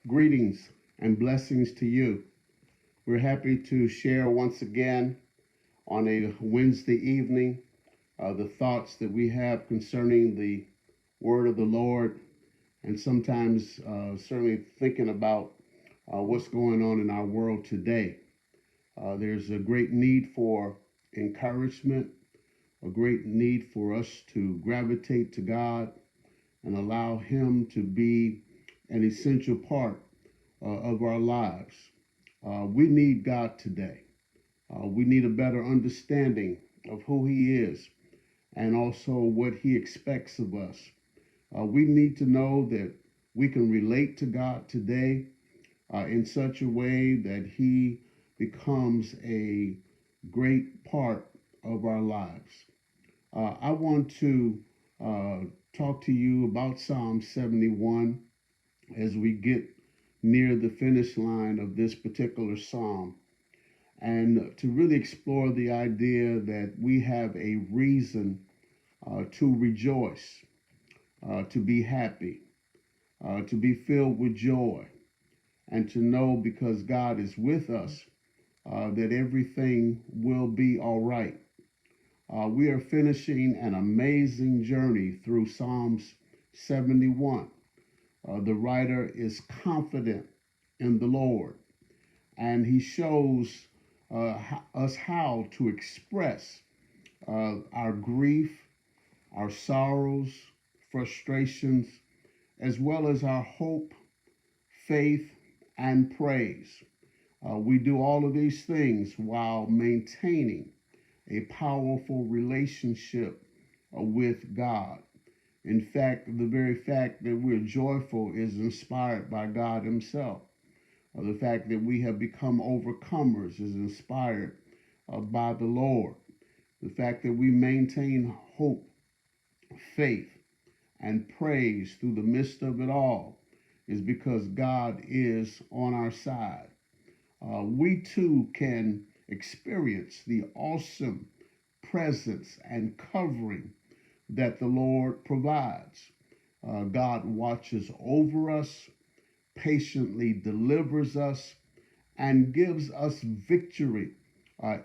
Greetings and blessings to you. We're happy to share once again on a Wednesday evening the thoughts that we have concerning the word of the Lord, and sometimes certainly thinking about what's going on in our world today. There's a great need for encouragement, a great need for us to gravitate to God and allow Him to be an essential part of our lives. We need God today. We need a better understanding of who He is and also what He expects of us. We need to know that we can relate to God today in such a way that He becomes a great part of our lives. I want to uh, talk to you about Psalm 71 as we get near the finish line of this particular psalm, and to really explore the idea that we have a reason to rejoice, to be happy, to be filled with joy, and to know because God is with us that everything will be all right. We are finishing an amazing journey through Psalms 71. The writer is confident in the Lord, and he shows us how to express our grief, our sorrows, frustrations, as well as our hope, faith, and praise. We do all of these things while maintaining a powerful relationship with God. In fact, the very fact that we're joyful is inspired by God Himself. The fact that we have become overcomers is inspired by the Lord. The fact that we maintain hope, faith, and praise through the midst of it all is because God is on our side. We too can experience the awesome presence and covering that the Lord provides. God watches over us, patiently delivers us, and gives us victory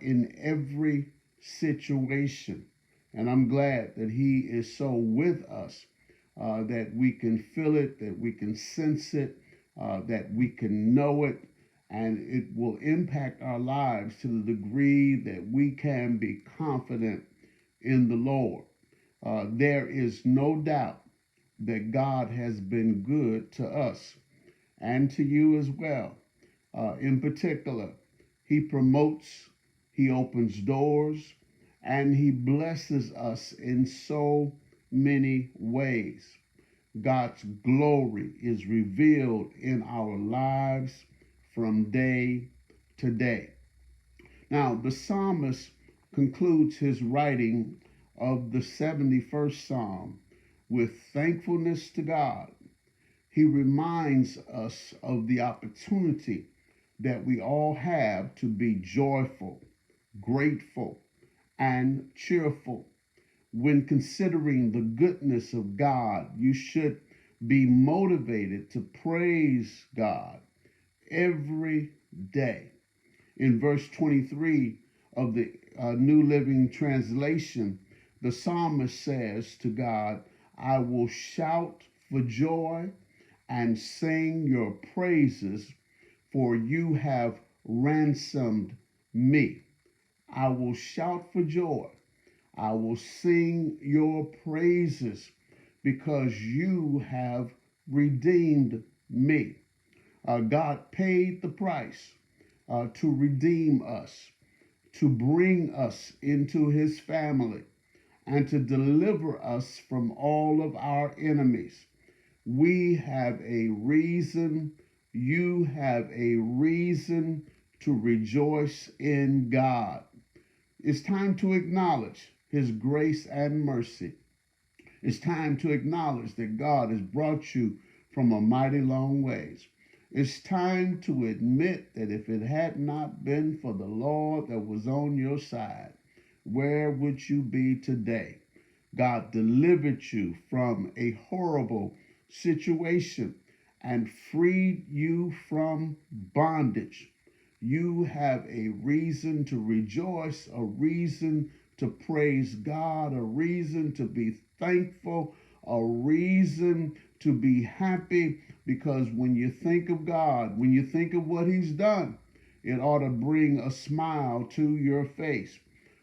in every situation. And I'm glad that He is so with us that we can feel it, that we can sense it, that we can know it, and it will impact our lives to the degree that we can be confident in the Lord. There is no doubt that God has been good to us and to you as well. In particular, He promotes, He opens doors, and He blesses us in so many ways. God's glory is revealed in our lives from day to day. Now, the psalmist concludes his writing of the 71st Psalm with thankfulness to God. He reminds us of the opportunity that we all have to be joyful, grateful, and cheerful. When considering the goodness of God, you should be motivated to praise God every day. In verse 23 of the New Living Translation, the psalmist says to God, I will shout for joy and sing your praises, for you have ransomed me. I will shout for joy. I will sing your praises because you have redeemed me. God paid the price to redeem us, to bring us into His family, and to deliver us from all of our enemies. We have a reason, you have a reason to rejoice in God. It's time to acknowledge His grace and mercy. It's time to acknowledge that God has brought you from a mighty long ways. It's time to admit that if it had not been for the Lord that was on your side, where would you be today? God delivered you from a horrible situation, and freed you from bondage. You have a reason to rejoice, a reason to praise God, a reason to be thankful, a reason to be happy, because when you think of God, when you think of what He's done, it ought to bring a smile to your face.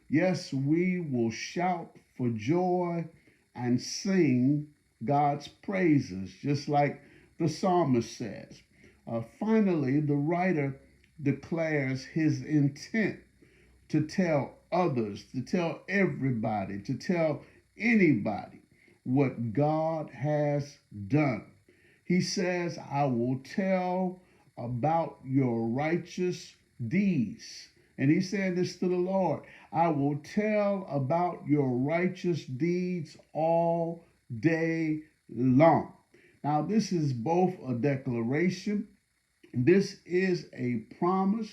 Yes, we will shout for joy and sing God's praises, just like the psalmist says. Finally, the writer declares his intent to tell others, to tell everybody, to tell anybody what God has done. He says, I will tell about your righteous deeds. And he said this to the Lord, I will tell about your righteous deeds all day long. Now, this is both a declaration, this is a promise,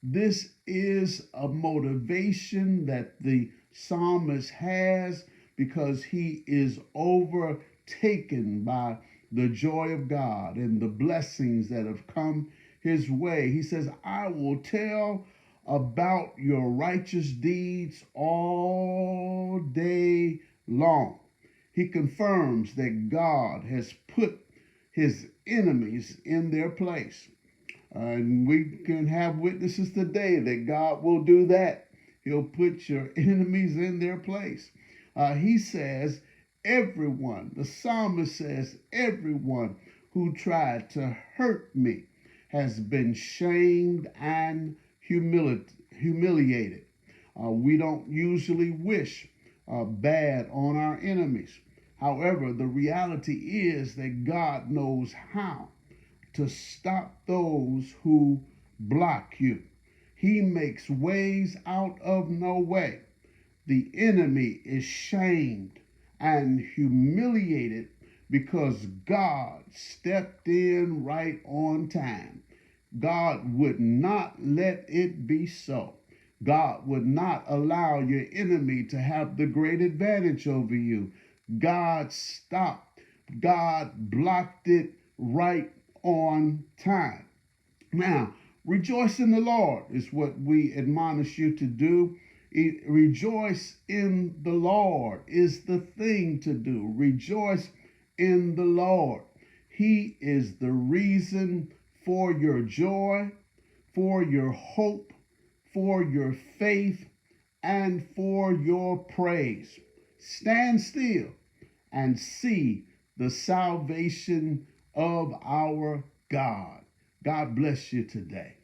this is a motivation that the psalmist has because he is overtaken by the joy of God and the blessings that have come his way. He says, I will tell about your righteous deeds all day long. He confirms that God has put his enemies in their place. And we can have witnesses today that God will do that. He'll put your enemies in their place. He says, everyone, the psalmist says, everyone who tried to hurt me has been shamed and humiliated. We don't usually wish bad on our enemies. However, the reality is that God knows how to stop those who block you. He makes ways out of no way. The enemy is shamed and humiliated because God stepped in right on time. God would not let it be so. God would not allow your enemy to have the great advantage over you. God stopped. God blocked it right on time. Now, rejoice in the Lord is what we admonish you to do. Rejoice in the Lord is the thing to do. Rejoice in the Lord. He is the reason for your joy, for your hope, for your faith, and for your praise. Stand still and see the salvation of our God. God bless you today.